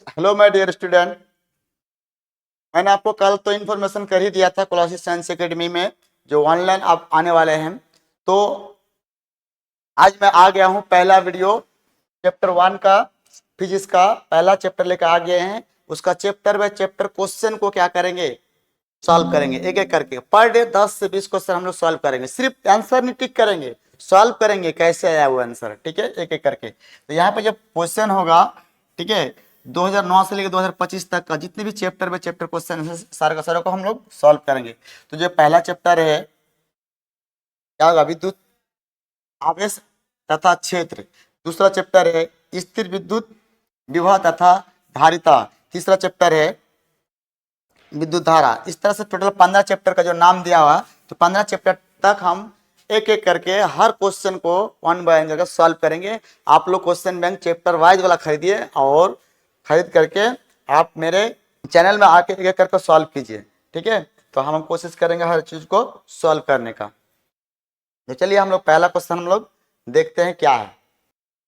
Hello my dear student. मैंने आपको कल तो इन्फॉर्मेशन कर ही दिया था क्लासेस साइंस एकेडमी में जो ऑनलाइन अब आने वाले हैं। तो आज मैं आ गया हूँ पहला वीडियो चैप्टर 1 का फिजिक्स का पहला चैप्टर लेकर आ गए हैं। उसका चैप्टर बाय चैप्टर क्वेश्चन को क्या करेंगे, सॉल्व करेंगे एक एक करके। पर डे 10 से 20 क्वेश्चन हम लोग सॉल्व करेंगे, सिर्फ आंसर नहीं टिक करेंगे, सॉल्व करेंगे कैसे आया वो आंसर, ठीक है, एक एक करके। तो यहाँ पे जब क्वेश्चन होगा, ठीक है, 2009 से लेकर 2025 तक का जितने भी चैप्टर में चैप्टर क्वेश्चन है सारे का सारे को हम लोग सॉल्व करेंगे। तो जो पहला चैप्टर है क्या होगा, विद्युत आवेश तथा क्षेत्र। दूसरा चैप्टर है स्थिर विद्युत विभव तथा धारिता। तीसरा चैप्टर है विद्युत धारा। इस तरह से टोटल 15 चैप्टर का जो नाम दिया हुआ, तो 15 चैप्टर तक हम एक एक करके हर क्वेश्चन को वन बाय वन करके सॉल्व करेंगे। आप लोग क्वेश्चन बैंक चैप्टर वाइज वाला खरीदिए और खरीद करके आप मेरे चैनल में आके एक एक करके सॉल्व कीजिए, ठीक है। तो हम कोशिश करेंगे हर चीज को सॉल्व करने का। तो चलिए हम लोग पहला क्वेश्चन हम लोग देखते हैं क्या है।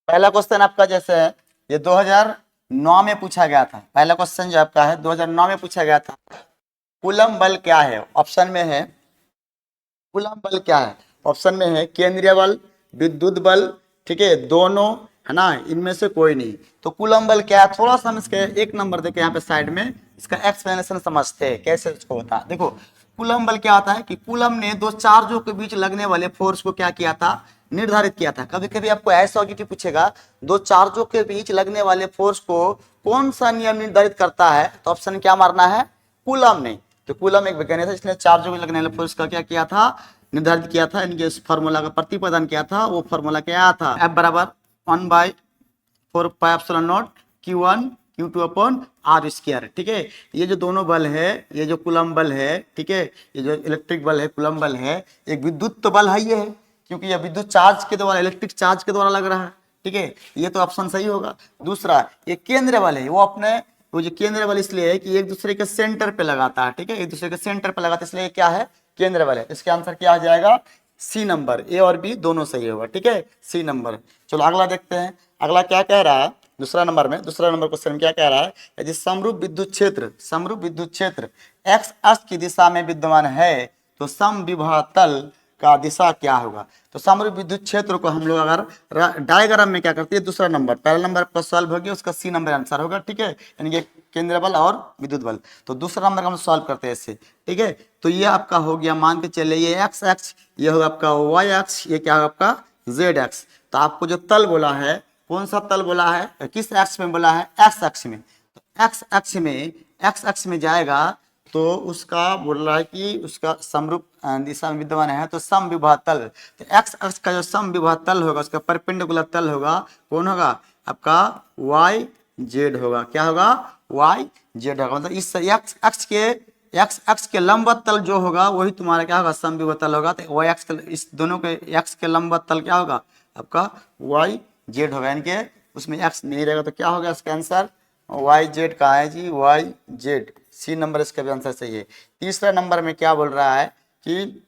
पहला क्वेश्चन आपका जैसे है, ये 2009 में पूछा गया था। पहला क्वेश्चन जो आपका है 2009 में पूछा गया था। कूलम बल क्या है? ऑप्शन में है कूलम बल क्या है, ऑप्शन में है केंद्रीय बल, विद्युत बल, ठीक है, दोनों, है ना, इनमें से कोई नहीं। तो कूलम बल क्या है, थोड़ा सा हम इसके एक नंबर देके यहाँ पे साइड में इसका एक्सप्लेनेशन समझते हैं कैसे इसको होता है। देखो कूलम बल क्या होता है कि कूलम ने दो चार्जों के बीच लगने वाले फोर्स को क्या किया था, निर्धारित किया था। कभी कभी आपको ऐसा पूछेगा दो चार्जों के बीच लगने वाले फोर्स को कौन सा नियम निर्धारित करता है, तो ऑप्शन क्या मारना है, कूलम ने। तो कूलम एक वैज्ञानिक था, इसने चार्जों के लगने वाले फोर्स का क्या किया था, निर्धारित किया था, इनके फार्मूला का प्रतिपादन किया था। वो फार्मूला क्या था, F बराबर 1/4πε0 Q1 Q2 upon are square, ठीक है। ये जो दोनों बल है, ये जो कूलम बल है, ठीक है, ये जो इलेक्ट्रिक बल है कूलम बल है, एक विद्युत तो बल है ये है, क्योंकि ये विद्युत चार्ज के द्वारा, इलेक्ट्रिक चार्ज के द्वारा लग रहा है, ठीक है, ये तो ऑप्शन सही होगा। दूसरा ये केंद्र बल है, वो अपने वो जो केंद्र बल इसलिए है कि एक दूसरे के सेंटर पे लगाता है, ठीक है, एक दूसरे के सेंटर पे लगाता है, इसलिए क्या है, केंद्र बल है। इसका आंसर क्या आ जाएगा, सी नंबर। ए और बी दोनों सही होगा, ठीक है, सी नंबर। चलो अगला देखते हैं, अगला क्या कह रहा है। दूसरा नंबर क्वेश्चन क्या कह रहा है, यदि समरूप विद्युत क्षेत्र एक्स अक्ष की दिशा में विद्यमान है तो समविभव तल का दिशा क्या होगा। तो समरूप विद्युत क्षेत्र को हम लोग अगर डायग्राम में क्या करते हैं, दूसरा नंबर, पहला नंबर आपका सॉल्व हो गया, उसका सी नंबर आंसर होगा, ठीक है, यानी कि केंद्र बल और विद्युत बल। तो दूसरा नंबर हम सॉल्व करते हैं इससे, ठीक है। तो ये आपका हो गया, मान के चले ये एक्स एक्स, ये होगा आपका वाई एक्स, ये क्या होगा आपका जेड एक्स। तो आपको जो तल बोला है, कौन सा तल बोला है, किस एक्स में बोला है, एक्स एक्स में। तो एक्स एक्स में जाएगा तो उसका बोल रहा है कि उसका समरूप दिशा में विद्यमान है तो समविभव तल। तो एक्स अक्ष का जो समविभव तल होगा, उसका परपेंडिकुलर तल होगा, कौन होगा आपका वाई जेड होगा। क्या होगा, वाई जेड होगा। मतलब इस एक्स अक्ष के लंबवत तल जो होगा वही तुम्हारा क्या होगा, समविभव तल होगा। तो वाई एक्स इस दोनों के एक्स के लंबवत तल क्या होगा आपका वाई जेड होगा, यानी कि उसमें एक्स नहीं रहेगा। तो क्या होगा इसका आंसर, वाई जेड कहाँ है जी, वाई जेड, सी नंबर इसका भी आंसर सही है। तीसरा नंबर में क्या बोल रहा है कि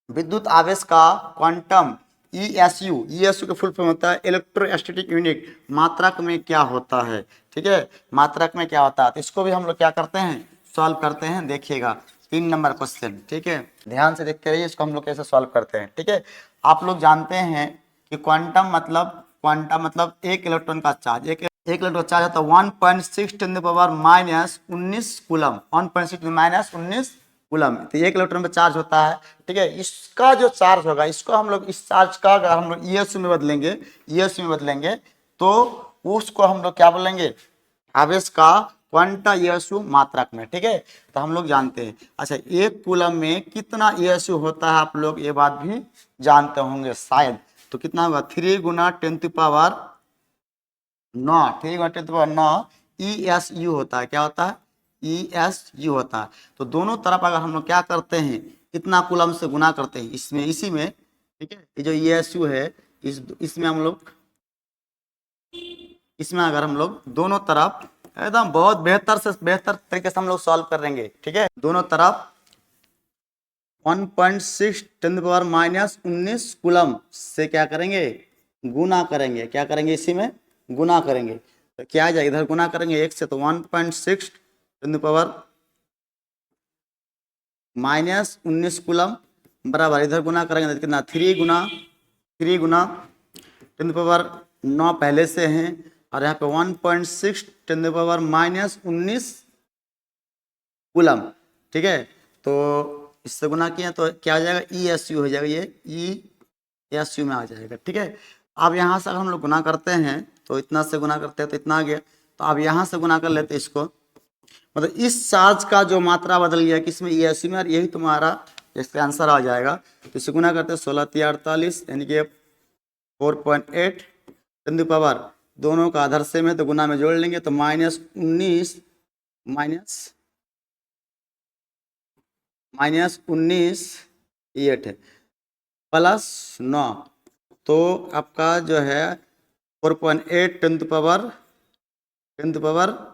विद्युत आवेश का क्वांटम ईएसयू का फुल फॉर्म होता है इलेक्ट्रोस्टैटिक यूनिट, मात्रक में क्या होता है, ठीक है, मात्रक में क्या होता है। तो इसको भी हम लोग क्या करते हैं, सॉल्व करते हैं, देखिएगा 3 नंबर क्वेश्चन, ठीक है, ध्यान से देखते रहिए इसको हम लोग कैसे सॉल्व करते हैं, ठीक है। आप लोग जानते हैं कि क्वांटम मतलब एक इलेक्ट्रॉन का चार्ज, एक इलेक्ट्रॉन चार्ज होता है 1.6 ten the power -19 coulomb, 1.6 -19 coulomb. तो एक इलेक्ट्रॉन पे चार्ज होता है, ठीक है। इसका जो चार्ज होगा, इसको हम लोग, इस चार्ज का अगर हम लोग ईएसयू में बदलेंगे तो उसको हम लोग क्या बोलेंगे, आवेश का क्वांटा ईएसयू मात्रक में, ठीक है। तो हम लोग जानते हैं। अच्छा, एक कूलम में कितना ईएसयू होता है, आप लोग ये बात भी जानते होंगे शायद। तो कितना होगा, 3 गुना 10⁻9 ईएसयू होता है। क्या होता है, ईएसयू होता है। तो दोनों तरफ अगर हम लोग क्या करते हैं, इतना कूलम से गुना करते हैं इसमें, इसी में, ठीक है, ये जो ईएसयू है इसमें हम लोग, इसमें अगर हम लोग दोनों तरफ एकदम बहुत बेहतर से बेहतर तरीके से हम लोग सॉल्व करेंगे, ठीक है, दोनों तरफ 1.6 टेन द पावर -19 कूलम से क्या करेंगे, गुना करेंगे। क्या करेंगे, इसी में गुना करेंगे। तो क्या आ जाएगा, इधर गुना करेंगे 1 से तो 1.6 टेन पावर -19 कूलम बराबर, इधर गुना करेंगे तो कितना 3 गुना 10⁻9 पहले से हैं, और यहाँ पे 1.6 10⁻−19 कूलम, ठीक है। तो इससे गुना किया तो क्या आ जाएगा, ESU हो जाएगा, ये ESU में आ जाएगा, ठीक है। अब यहाँ से अगर हम लोग गुना करते हैं तो इतना से गुना करते हैं तो इतना आ गया, तो अब यहाँ से गुना कर लेते हैं इसको, मतलब इस चार्ज का जो मात्रा बदल गया किसमें, ESU में, और यही तुम्हारा इसका आंसर आ जाएगा। तो इसे गुना करते हैं 16×3 = 48 यानी कि 4.8 टेन पावर, दोनों का आधार सेम है तो गुना में जोड़ लेंगे तो -19 8 है +9, तो आपका जो है 4.8 टेन पावर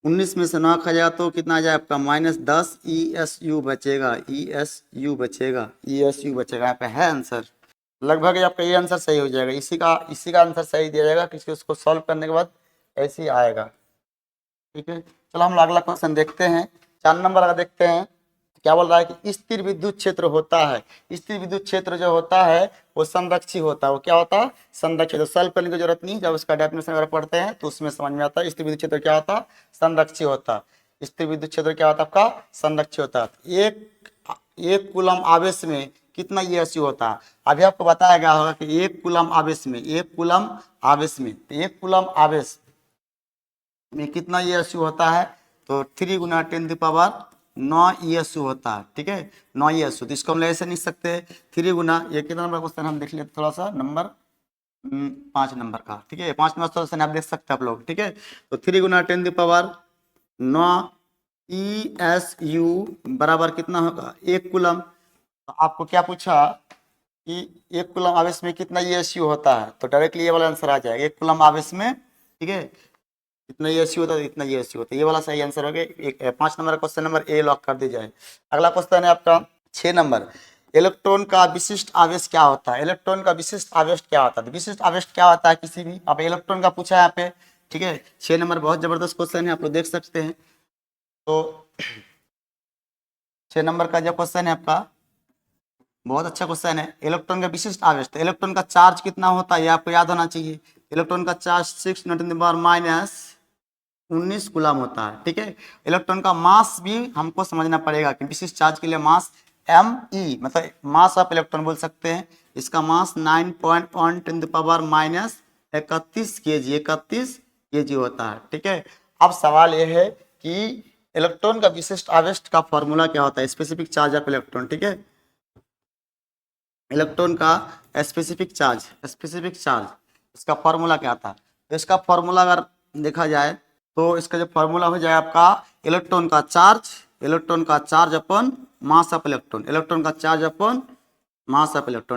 19 में से 9 खा जाएगा तो कितना आ जाए आपका -10 ESU बचेगा, ESU बचेगा यहाँ पे है आंसर। लगभग आपका ये आंसर सही हो जाएगा, इसी का आंसर सही दिया जाएगा, क्योंकि उसको सॉल्व करने के बाद ऐसे ही आएगा, ठीक है। चलो हम अगला क्वेश्चन देखते हैं, 4 नंबर का देखते हैं। क्या बोल रहा है कि स्थिर विद्युत क्षेत्र होता है, स्थिर विद्युत क्षेत्र जो होता है वो संरक्षी होता है, वो क्या होता है, संरक्षित। तो सॉल्व करने की जरूरत नहीं, जब उसका डेफिनेशन अगर पढ़ते हैं तो उसमें समझ में आता है स्थिर विद्युत क्षेत्र क्या होता है, संरक्षी होता है। स्थिर विद्युत क्षेत्र क्या होता है आपका, संरक्षी होता है। एक कूलम आवेश में कितना ESU होता है, अभी आपको बताया गया होगा कि एक कूलम आवेश में कितना ESU होता है, तो 3 गुना 10⁻9 ESU होता है, ठीक है, 9 ESU। तो इसको हम ले ऐसे नहीं सकते, 3 गुना, ये कितना नंबर क्वेश्चन हम देख लेते थोड़ा सा, नंबर 5 नंबर का, ठीक है, 5 नंबर क्वेश्चन आप देख सकते हैं आप लोग, ठीक है। तो 3 गुना 10⁻9 ESU बराबर कितना होगा, 1 कूलम। तो आपको क्या पूछा कि 1 कूलम आवेश में कितना ESU होता है, तो डायरेक्टली ये वाला आंसर आ जाएगा, 1 कूलम आवेश में, ठीक है, इतना ESU होता है, इतना ESU होता है, ये वाला सही आंसर हो गया। 5 number question number A lock कर दी जाए। अगला क्वेश्चन है आपका 6 नंबर, इलेक्ट्रॉन का विशिष्ट आवेश क्या होता है, इलेक्ट्रॉन का विशिष्ट आवेश क्या होता है, विशिष्ट आवेश क्या होता है किसी भी, अब इलेक्ट्रॉन का पूछा है यहाँ पे, ठीक है। 6 नंबर बहुत जबरदस्त क्वेश्चन है, आप लोग देख सकते हैं। तो 6 नंबर का जो क्वेश्चन है आपका बहुत अच्छा क्वेश्चन है, इलेक्ट्रॉन का विशिष्ट आवेश। तो इलेक्ट्रॉन का चार्ज कितना होता है ये आपको याद होना चाहिए, इलेक्ट्रॉन का चार्ज 6 × 10⁻−19 कूलम होता है, ठीक है। इलेक्ट्रॉन का मास भी हमको समझना पड़ेगा कि विशिष्ट चार्ज के लिए मास ME, मतलब मास ऑफ इलेक्ट्रॉन बोल सकते हैं, इसका मास 9.1 × 10⁻31 kg होता है, ठीक है। अब सवाल यह है कि इलेक्ट्रॉन का विशिष्ट आवेश का फॉर्मूला क्या होता है, स्पेसिफिक चार्ज ऑफ इलेक्ट्रॉन, ठीक है, इलेक्ट्रॉन का स्पेसिफिक चार्ज इसका फॉर्मूला क्या था। तो इसका फॉर्मूला अगर देखा जाए तो इसका जो फॉर्मूला हो जाए आपका इलेक्ट्रॉन का charge upon mass of electron,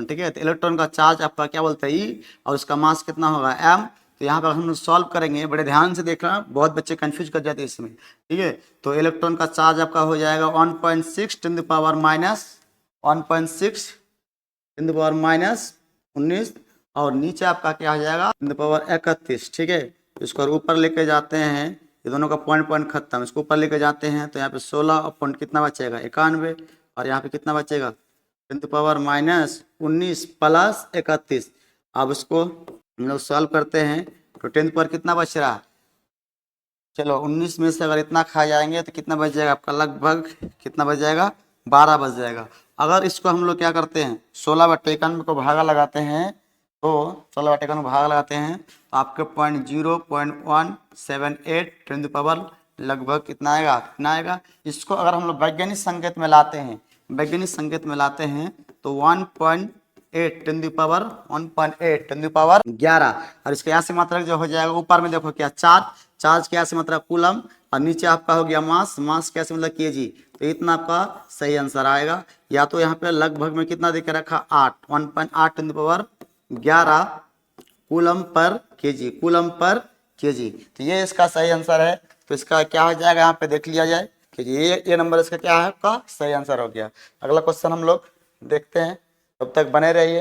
ठीक है। तो इलेक्ट्रॉन का चार्ज आपका क्या बोलते हैं E, और उसका मास कितना होगा M। तो यहाँ पर हम सॉल्व करेंगे, बड़े ध्यान से देखना, बहुत बच्चे कंफ्यूज कर जाते हैं इसमें, ठीक है। तो इलेक्ट्रॉन का चार्ज आपका हो जाएगा 1.6 10⁻−19, और नीचे आपका क्या हो जाएगा 10⁻31, ठीक है। इसको ऊपर लेके जाते हैं, ये दोनों का पॉइंट खत्म, इसको ऊपर लेके जाते हैं तो यहाँ पे 16 पॉइंट कितना बचेगा 91, और यहाँ पे कितना बचेगा 10⁻−19 + 31। अब इसको हम लोग सॉल्व करते हैं तो 10 पर कितना बच रहा है, चलो 19 में से अगर इतना खा जाएंगे तो कितना बच जाएगा आपका, लगभग कितना बच जाएगा 12 बच जाएगा। अगर इसको हम लोग क्या करते हैं 16/91 को भागा लगाते हैं, तो 16/91 को भागा लगाते हैं तो आपके 0.0178 टेन पावर लगभग कितना आएगा। इसको अगर हम लोग वैज्ञानिक संकेत में लाते हैं तो 1.8 टेन पावर 11, और इसके यहाँ से मात्रक जो हो जाएगा, ऊपर में देखो क्या चार्ज क्या से मतलब कूलम, और नीचे आपका हो गया मास क्या से मतलब केजी। तो इतना आपका सही आंसर आएगा। या तो यहाँ पे लगभग में कितना देकर रखा 1.8 ten power 11 coulomb per KG. तो ये इसका सही आंसर है। तो इसका क्या हो जाएगा यहाँ पे देख लिया जाए कि ये नंबर इसका क्या है आपका सही आंसर हो गया। अगला क्वेश्चन हम लोग देखते हैं, तब तक बने रहिए।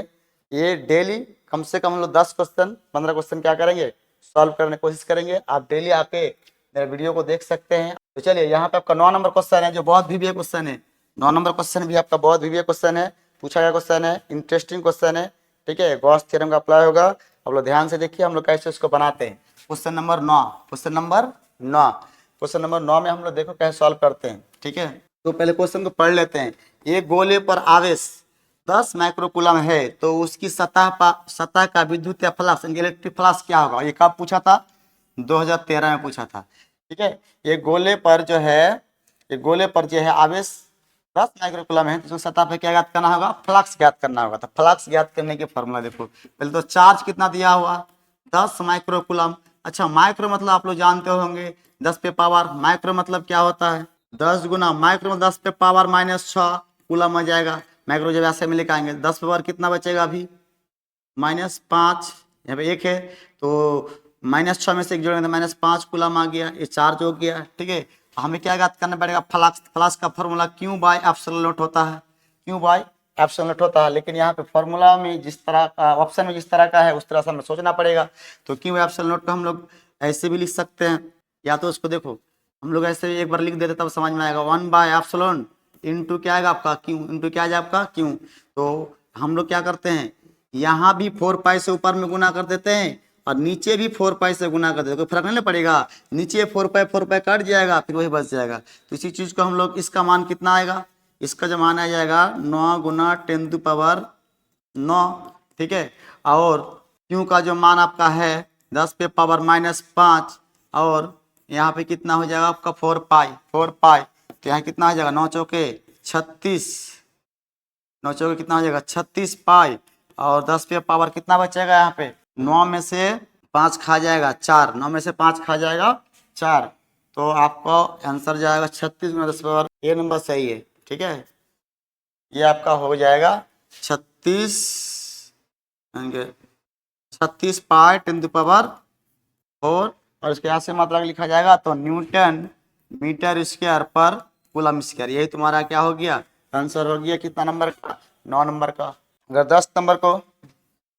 ये डेली कम से कम हम लोग 10 क्वेश्चन 15 क्वेश्चन क्या करेंगे सॉल्व करने की कोशिश करेंगे। आप डेली आके मेरे वीडियो को देख सकते हैं। तो चलिए यहाँ पे आपका 9 नंबर क्वेश्चन है जो बहुत वीवीआई क्वेश्चन है। 9 नंबर क्वेश्चन भी आपका बहुत वीवीआई क्वेश्चन है, पूछा गया क्वेश्चन है, इंटरेस्टिंग क्वेश्चन है, ठीक है। गॉस थ्योरम का अप्लाई होगा। आप लोग ध्यान से देखिए हम लोग कैसे उसको बनाते हैं। Question number 9, question number 9, question number 9 में हम लोग देखो कैसे सॉल्व करते हैं, ठीक है। तो पहले क्वेश्चन को पढ़ लेते हैं। एक गोले पर आवेश 10 माइक्रोकूलम है तो उसकी सतह का विद्युत फ्लक्स इलेक्ट्रिक फ्लक्स क्या होगा। ये कब पूछा था, 2013 में पूछा था, ठीक है। ये गोले पर जो है आवेश 10 माइक्रोकूलम है तो सतह पे क्या ज्ञात करना होगा, फ्लक्स ज्ञात करना होगा। तो फ्लक्स ज्ञात करने के फॉर्मूला देखो, पहले तो चार्ज कितना दिया हुआ 10 माइक्रोकूलम। अच्छा माइक्रो मतलब आप लोग जानते होंगे 10 पे पावर, माइक्रो मतलब क्या होता है 10 गुना, माइक्रो 10 पे पावर -6 कूलम आ जाएगा। माइक्रो जब ऐसे में लिखाएंगे 10 पे पावर कितना बचेगा अभी -5, यहाँ पे 1 है तो -6 में से 1 जोड़ेंगे तो -5 कूलम आ गया, ये चार्ज हो गया, ठीक है। हमें क्या ज्ञात करना पड़ेगा, फ्लक्स का formula Q by epsilon not होता है, Q बाय एप्सिलॉन नॉट होता है। लेकिन यहाँ पे फॉर्मूला में जिस तरह का ऑप्शन में जिस तरह का है उस तरह से हमें सोचना पड़ेगा। तो Q एप्सिलॉन नॉट को हम लोग ऐसे भी लिख सकते हैं, या तो उसको देखो हम लोग ऐसे एक बार लिख देते तब समझ में आएगा, 1 बाय एप्सिलॉन इंटू क्या आएगा आपका Q, इंटू क्या आएगा आपका Q। तो हम लोग क्या करते हैं, यहाँ भी 4 पाई से ऊपर में गुना कर देते हैं और नीचे भी 4 पाई से गुना कर देते हैं, कोई फर्क नहीं पड़ेगा, नीचे 4 पाई कट जाएगा फिर वही बच जाएगा। तो इसी चीज को हम लोग, इसका मान कितना आएगा, इसका जो मान आ जाएगा 9 गुना 10⁻9, ठीक है। और Q का जो मान आपका है 10 पे पावर -5 और यहाँ पे कितना हो जाएगा आपका 4 पाई। तो यहाँ कितना हो जाएगा 9 चौके 36, 9 चौके कितना हो जाएगा 36 पाई और 10 पे पावर कितना बचेगा, यहाँ पे 9 में से 5 खा जाएगा 4, 9 में से 5 खा जाएगा 4। तो आपका आंसर जाएगा 36 गुना 10 पावर, ये नंबर सही है, ठीक है। ये आपका हो जाएगा 36 पाई 10⁻4 और इसके यहाँ से मात्रा लिखा जाएगा तो न्यूटन मीटर स्क्वायर पर कूलम स्क्वायर। यही तुम्हारा क्या हो गया, आंसर हो गया कितना नंबर का, 9 नंबर का। अगर 10 नंबर को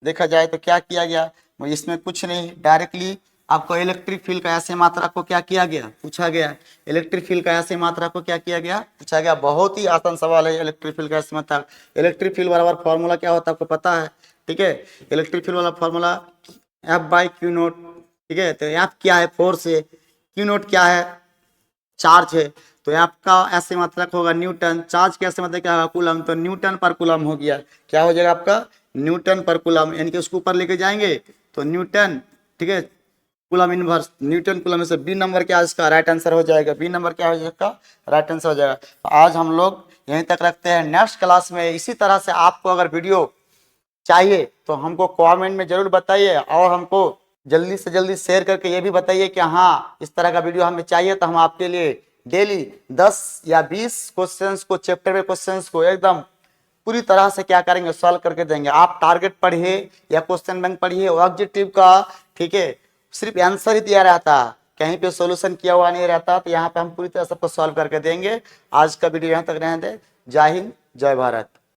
देखा जाए तो क्या किया गया, इसमें कुछ नहीं, डायरेक्टली आपको इलेक्ट्रिक फील्ड का ऐसे मात्रा को क्या किया गया, पूछा गया। इलेक्ट्रिक फील्ड का ऐसे मात्रा को क्या किया गया, पूछा गया। बहुत ही आसान सवाल है इलेक्ट्रिक फील्ड का ऐसे मात्रा। इलेक्ट्रिक फील्ड बराबर फॉर्मूला क्या होता है आपको पता है, ठीक है। इलेक्ट्रिक फील्ड वाला फॉर्मूला F/Q0, ठीक है। तो F क्या है फोर्स है, Q0 क्या है चार्ज है। तो आपका ऐसे मात्रक होगा न्यूटन, चार्ज के ऐसे मतलब क्या होगा कूलम, तो न्यूटन पर कूलम हो गया। क्या हो जाएगा आपका न्यूटन पर कूलम, यानी कि उसको ऊपर लेके जाएंगे तो न्यूटन, ठीक है। कूलम इनवर्स न्यूटन कूलम में से बी नंबर क्या इसका राइट आंसर हो जाएगा, बी नंबर क्या हो जाएगा राइट आंसर हो जाएगा। तो आज हम लोग यहीं तक रखते हैं। नेक्स्ट क्लास में इसी तरह से आपको अगर वीडियो चाहिए तो हमको कमेंट में जरूर बताइए और हमको जल्दी से जल्दी शेयर करके ये भी बताइए कि हाँ इस तरह का वीडियो हमें चाहिए। तो हम आपके लिए डेली 10 या 20 क्वेश्चंस को, चैप्टर में क्वेश्चंस को एकदम पूरी तरह से क्या करेंगे, सॉल्व करके देंगे। आप टारगेट पढ़िए या क्वेश्चन बैंक पढ़िए, ऑब्जेक्टिव का, ठीक है, सिर्फ आंसर ही दिया रहता है, कहीं पे सॉल्यूशन किया हुआ नहीं रहता। तो यहाँ पे हम पूरी तरह सबको सॉल्व करके देंगे। आज का वीडियो यहाँ तक रहने दें। जय हिंद, जय भारत।